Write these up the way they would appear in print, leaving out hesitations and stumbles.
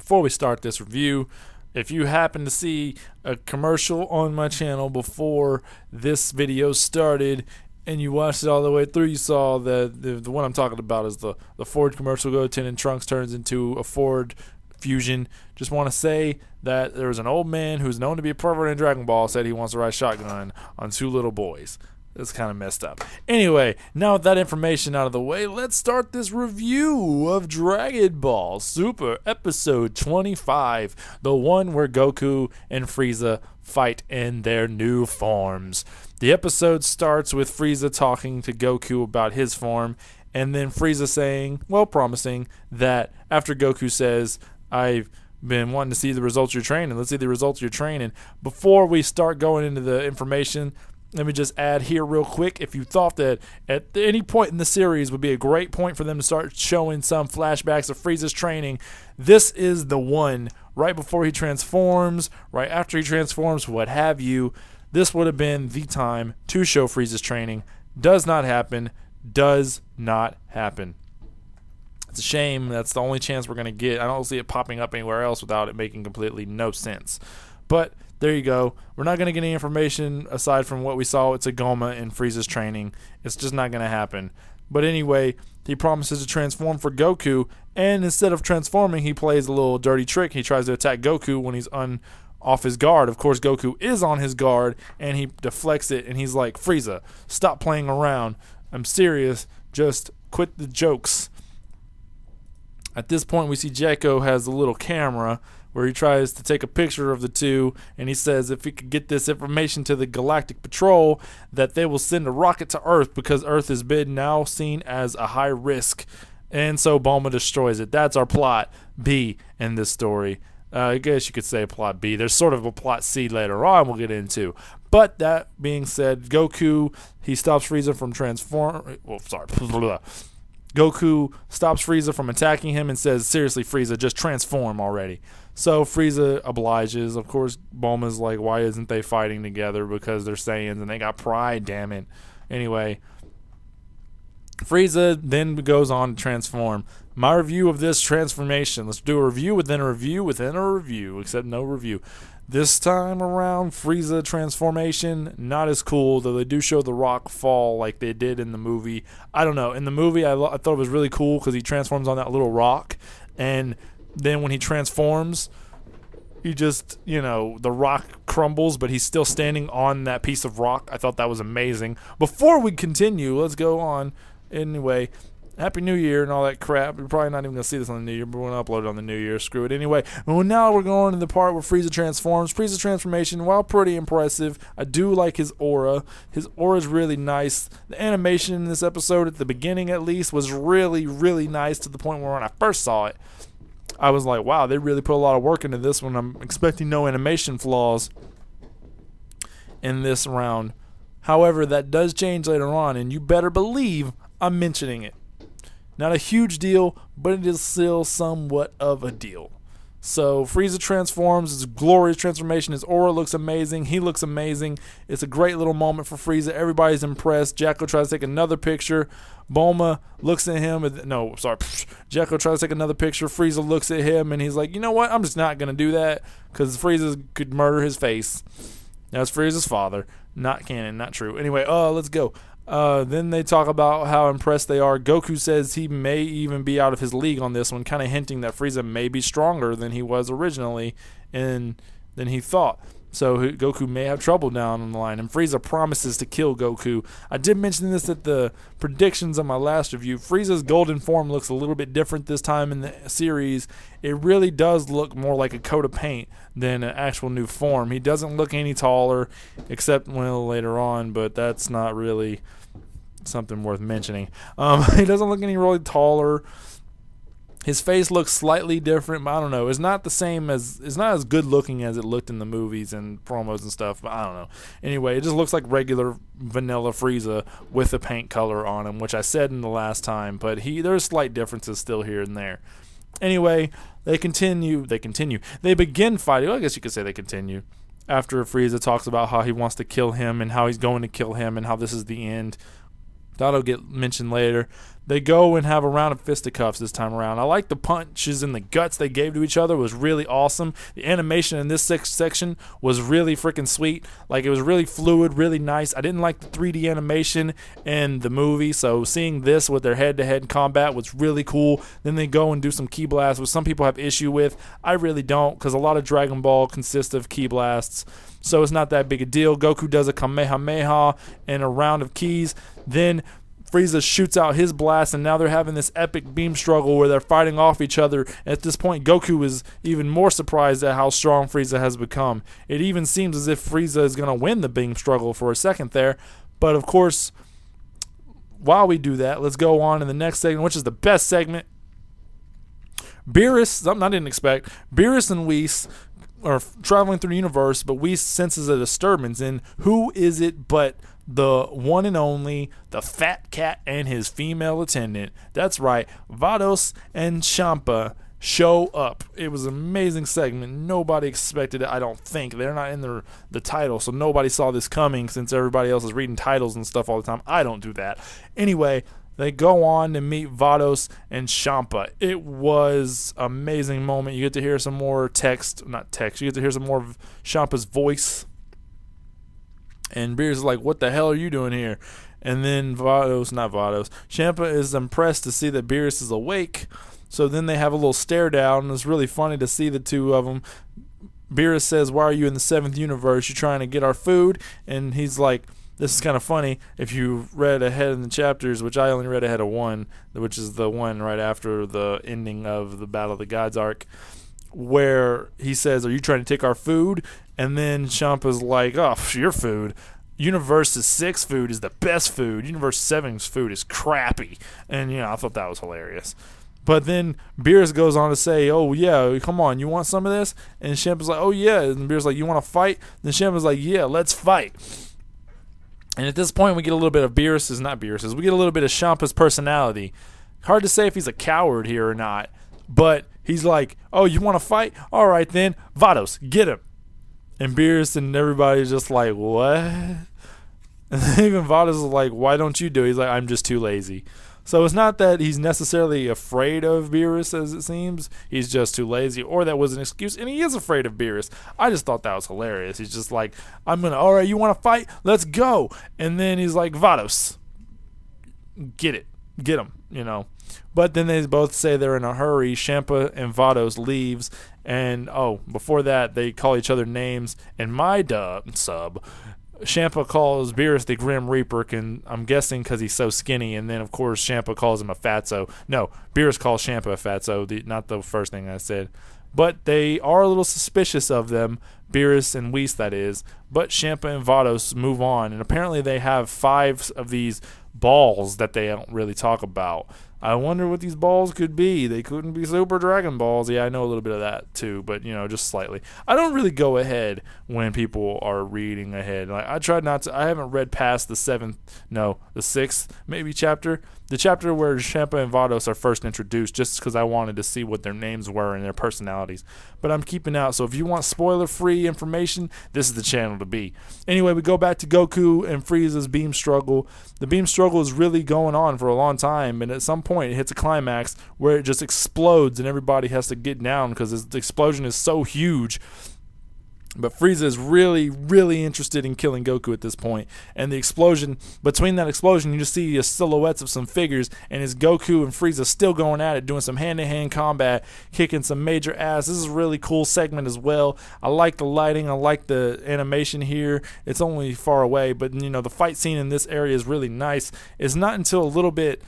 before we start this review, if you happen to see a commercial on my channel before this video started and you watched it all the way through, you saw that the one I'm talking about is the Ford commercial. Go Tin and Trunks turns into a Ford Fusion. Just want to say that there was an old man who's known to be a pervert in Dragonball said he wants to ride shotgun on two little boys. That's kind of messed up. Anyway, now with that information out of the way, let's start this review of Dragon Ball Super Episode 25, the one where Goku and Freeza fight in their new forms. The episode starts with Freeza talking to Goku about his form, and then Freeza saying, promising that after Goku says, I've been wanting to see the results of your training. Let's see the results of your training. Before we start going into the information, let me just add here real quick, if you thought that at any point in the series would be a great point for them to start showing some flashbacks of Frieza's training, this is the one. Right before he transforms, right after he transforms, what have you, this would have been the time to show Frieza's training. Does not happen. Does not happen. It's a shame. That's the only chance we're going to get. I don't see it popping up anywhere else without it making completely no sense. But there you go. We're not going to get any information aside from what we saw with Sagoma and Frieza's training. It's just not going to happen. But anyway, he promises to transform for Goku, and instead of transforming, he plays a little dirty trick. He tries to attack Goku when he's off his guard. Of course, Goku is on his guard, and he deflects it, and he's like, Frieza, stop playing around. I'm serious. Just quit the jokes. At this point, we see Jekko has a little camera where he tries to take a picture of the two, and he says if he could get this information to the Galactic Patrol, that they will send a rocket to Earth because Earth has been now seen as a high risk. And so Bulma destroys it. That's our plot B in this story. I guess you could say plot B. There's sort of a plot C later on we'll get into. But that being said, Goku, he stops Frieza from Goku stops Frieza from attacking him and says, seriously, Frieza, just transform already. So Frieza obliges. Of course, Bulma's like, why isn't they fighting together? Because they're Saiyans and they got pride, damn it. Anyway, Frieza then goes on to transform. My review of this transformation. Let's do a review within a review within a review, except no review. This time around, Frieza transformation, not as cool, though they do show the rock fall like they did in the movie. I don't know. In the movie, I thought it was really cool because he transforms on that little rock, and then when he transforms, he just, the rock crumbles, but he's still standing on that piece of rock. I thought that was amazing. Before we continue, let's go on. Anyway, Happy New Year and all that crap. We're probably not even going to see this on the New Year, but we're going to upload it on the New Year. Screw it. Anyway, well, now we're going to the part where Frieza transforms. Frieza's transformation, while pretty impressive, I do like his aura. His aura is really nice. The animation in this episode, at the beginning at least, was really, really nice to the point where when I first saw it, I was like, wow, they really put a lot of work into this one. I'm expecting no animation flaws in this round. However, that does change later on, and you better believe I'm mentioning it. Not a huge deal, but it is still somewhat of a deal. So Frieza transforms. It's a glorious transformation. His aura looks amazing. He looks amazing. It's a great little moment for Frieza. Everybody's impressed. Jekko tries to take another picture. Bulma looks at him. Jekko tries to take another picture. Frieza looks at him, and he's like, you know what? I'm just not going to do that because Frieza could murder his face. That's Frieza's father. Not canon, not true. Anyway, let's go. Then they talk about how impressed they are. Goku says he may even be out of his league on this one, kind of hinting that Frieza may be stronger than he was originally and than he thought. So Goku may have trouble down the line, and Frieza promises to kill Goku. I did mention this at the predictions of my last review. Frieza's golden form looks a little bit different this time in the series. It really does look more like a coat of paint than an actual new form. He doesn't look any taller, except later on, but that's not really something worth mentioning. He doesn't look any really taller. His face looks slightly different, but I don't know. It's not as good looking as it looked in the movies and promos and stuff, but I don't know. Anyway, it just looks like regular vanilla Frieza with a paint color on him, which I said in the last time, but there's slight differences still here and there. Anyway, they begin fighting. Well, I guess you could say they continue. After Frieza talks about how he wants to kill him and how he's going to kill him and how this is the end. That'll get mentioned later. They go and have a round of fisticuffs this time around. I like the punches in the guts they gave to each other. It was really awesome. The animation in this section was really freaking sweet. Like, it was really fluid, really nice. I didn't like the 3D animation in the movie, so seeing this with their head-to-head combat was really cool. Then they go and do some ki blasts, which some people have issue with. I really don't, because a lot of Dragon Ball consists of ki blasts, so it's not that big a deal. Goku does a Kamehameha and a round of keys. Then Frieza shoots out his blast, and now they're having this epic beam struggle where they're fighting off each other. At this point, Goku is even more surprised at how strong Frieza has become. It even seems as if Frieza is going to win the beam struggle for a second there. But, of course, while we do that, let's go on in the next segment, which is the best segment. Beerus, something I didn't expect, Beerus and Whis are traveling through the universe, but Whis senses a disturbance. And who is it but the one and only, the fat cat and his female attendant? That's right, Vados and Champa show up. It was an amazing segment. Nobody expected it, I don't think. They're not in the title, so nobody saw this coming, since everybody else is reading titles and stuff all the time. I don't do that. Anyway, they go on to meet Vados and Champa. It was an amazing moment. You get to hear some more you get to hear some more of Champa's voice. And Beerus is like, what the hell are you doing here? And then Champa is impressed to see that Beerus is awake. So then they have a little stare down, and it's really funny to see the two of them. Beerus says, why are you in the 7th universe? You're trying to get our food? And he's like, this is kind of funny. If you read ahead in the chapters, which I only read ahead of 1, which is the one right after the ending of the Battle of the Gods arc, where he says, are you trying to take our food? And then Champa's like, oh, your food. Universe 6 food is the best food. Universe 7's food is crappy. And, I thought that was hilarious. But then Beerus goes on to say, oh, yeah, come on, you want some of this? And Champa's like, oh, yeah. And Beerus like, you want to fight? Then Champa's like, yeah, let's fight. And at this point, we get a little bit of we get a little bit of Champa's personality. Hard to say if he's a coward here or not. But he's like, oh, you want to fight? All right, then. Vados, get him. And Beerus and everybody's just like, what? And even Vados is like, why don't you do it? He's like, I'm just too lazy. So it's not that he's necessarily afraid of Beerus, as it seems. He's just too lazy, or that was an excuse. And he is afraid of Beerus. I just thought that was hilarious. He's just like, all right, you want to fight? Let's go. And then he's like, Vados, get him, But then they both say they're in a hurry. Champa and Vados leaves. And, before that, they call each other names. And my sub, Champa calls Beerus the Grim Reaper, I'm guessing because he's so skinny. And then, of course, Champa calls him a fatso. No, Beerus calls Champa a fatso, not the first thing I said. But they are a little suspicious of them, Beerus and Whis, that is. But Champa and Vados move on. And apparently they have 5 of these balls that they don't really talk about. I wonder what these balls could be. They couldn't be Super Dragon Balls. Yeah, I know a little bit of that too, but just slightly. I don't really go ahead when people are reading ahead. Like, I tried not to. I haven't read past the 6th maybe chapter. The chapter where Champa and Vados are first introduced, just because I wanted to see what their names were and their personalities. But I'm keeping out, so if you want spoiler-free information, this is the channel to be. Anyway, we go back to Goku and Frieza's beam struggle. The beam struggle is really going on for a long time, and at some point it hits a climax where it just explodes and everybody has to get down because the explosion is so huge. But Frieza is really, really interested in killing Goku at this point. And between that explosion, you just see silhouettes of some figures. And it's Goku and Frieza still going at it, doing some hand-to-hand combat, kicking some major ass. This is a really cool segment as well. I like the lighting. I like the animation here. It's only far away, but the fight scene in this area is really nice. It's not until a little bit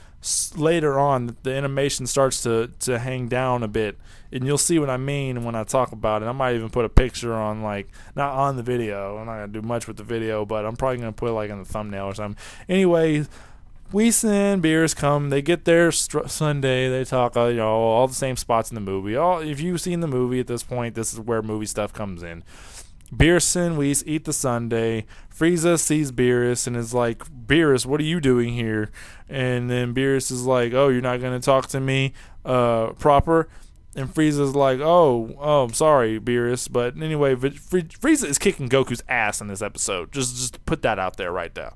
later on that the animation starts to hang down a bit, and you'll see what I mean when I talk about it. I might even put a picture on, not on the video. I'm not going to do much with the video, but I'm probably going to put it in the thumbnail or something. Anyway, Whis and Beerus come. They get there Sunday. They talk, all the same spots in the movie. If you've seen the movie at this point, this is where movie stuff comes in. Beerus and Whis eat the sundae. Frieza sees Beerus and is like, Beerus, what are you doing here? And then Beerus is like, oh, you're not going to talk to me proper? And Frieza's like, oh, I'm sorry, Beerus. But anyway, Frieza is kicking Goku's ass in this episode. Just put that out there right now.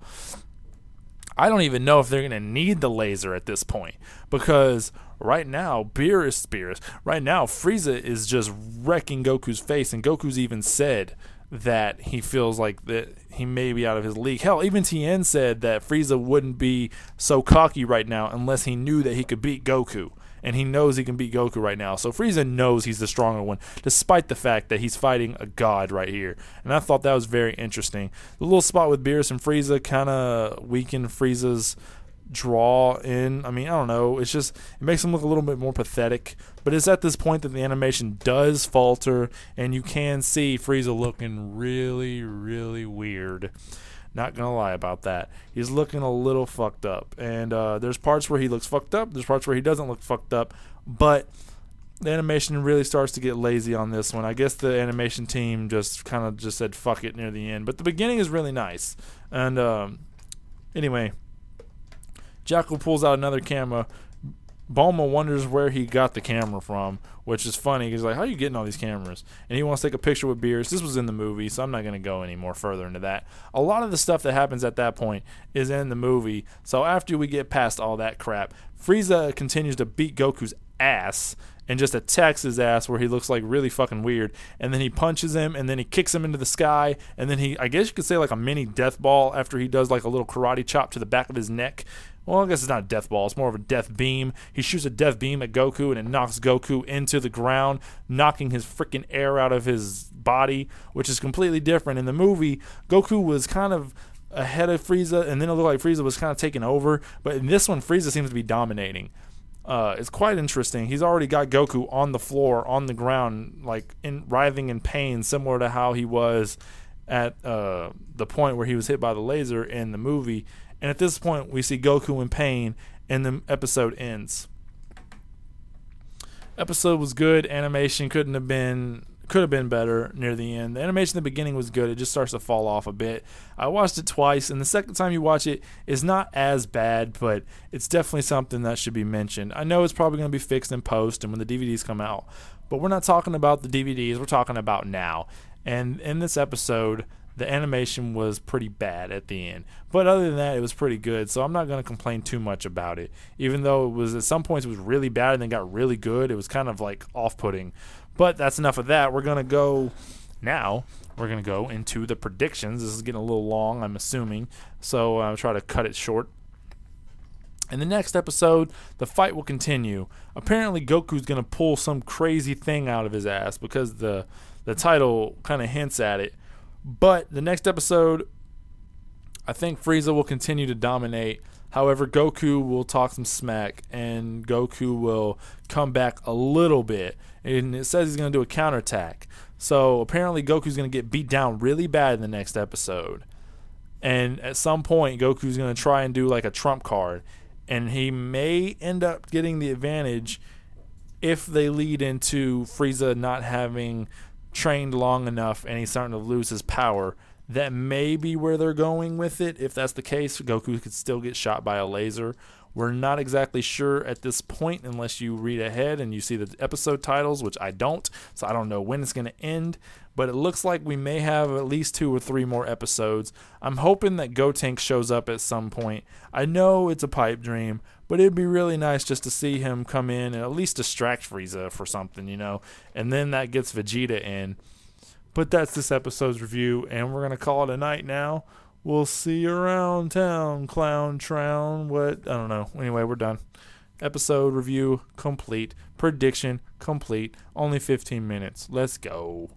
I don't even know if they're going to need the laser at this point, because right now, right now, Frieza is just wrecking Goku's face, and Goku's even said that he feels like that he may be out of his league. Hell, even Tien said that Frieza wouldn't be so cocky right now unless he knew that he could beat Goku. And he knows he can beat Goku right now. So Frieza knows he's the stronger one, despite the fact that he's fighting a god right here. And I thought that was very interesting. The little spot with Beerus and Frieza kind of weakened Frieza's draw in. I mean, I don't know. It's just, it makes him look a little bit more pathetic. But it's at this point that the animation does falter, and you can see Frieza looking really, really weird. Not gonna lie about that. He's looking a little fucked up, and there's parts where he looks fucked up. There's parts where he doesn't look fucked up, but the animation really starts to get lazy on this one. I guess the animation team just kind of just said fuck it near the end, but the beginning is really nice. And anyway, Jackal pulls out another camera. Bulma wonders where he got the camera from, which is funny. He's like, how are you getting all these cameras? And he wants to take a picture with Beerus. This was in the movie, so I'm not going to go any more further into that. A lot of the stuff that happens at that point is in the movie. So after we get past all that crap, Frieza continues to beat Goku's ass and just attacks his ass where he looks like really fucking weird. And then he punches him, and then he kicks him into the sky. And then I guess you could say like a mini death ball after he does like a little karate chop to the back of his neck. Well, I guess it's not a death ball. It's more of a death beam. He shoots a death beam at Goku, and it knocks Goku into the ground, knocking his freaking air out of his body, which is completely different. In the movie, Goku was kind of ahead of Frieza, and then it looked like Frieza was kind of taking over. But in this one, Frieza seems to be dominating. It's quite interesting. He's already got Goku on the floor, on the ground, like writhing in pain, similar to how he was at the point where he was hit by the laser in the movie. And at this point, we see Goku in pain, and the episode ends. Episode was good. Animation could have been better near the end. The animation in the beginning was good. It just starts to fall off a bit. I watched it twice, and the second time you watch it is not as bad, but it's definitely something that should be mentioned. I know it's probably going to be fixed in post and when the DVDs come out, but we're not talking about the DVDs. We're talking about now. And in this episode, the animation was pretty bad at the end. But other than that, it was pretty good, so I'm not going to complain too much about it. Even though it was, at some points, it was really bad and then got really good. It was kind of like off-putting. But that's enough of that. We're going to go into the predictions. This is getting a little long, I'm assuming, so I'll try to cut it short. In the next episode, the fight will continue. Apparently, Goku's going to pull some crazy thing out of his ass because the title kind of hints at it. But the next episode, I think Frieza will continue to dominate. However, Goku will talk some smack, and Goku will come back a little bit. And it says he's going to do a counterattack. So apparently Goku's going to get beat down really bad in the next episode. And at some point, Goku's going to try and do like a trump card. And he may end up getting the advantage if they lead into Frieza not having trained long enough and he's starting to lose his power. That may be where they're going with it. If that's the case, Goku could still get shot by a laser. We're not exactly sure at this point unless you read ahead and you see the episode titles, which I don't, so I don't know when it's going to end. But it looks like we may have at least 2 or 3 more episodes. I'm hoping that Gotenks shows up at some point. I know it's a pipe dream, but it'd be really nice just to see him come in and at least distract Frieza for something, and then that gets Vegeta in. But that's this episode's review, and we're going to call it a night now. We'll see you around town, clown trown. What? I don't know. Anyway, we're done. Episode review complete. Prediction complete. Only 15 minutes. Let's go.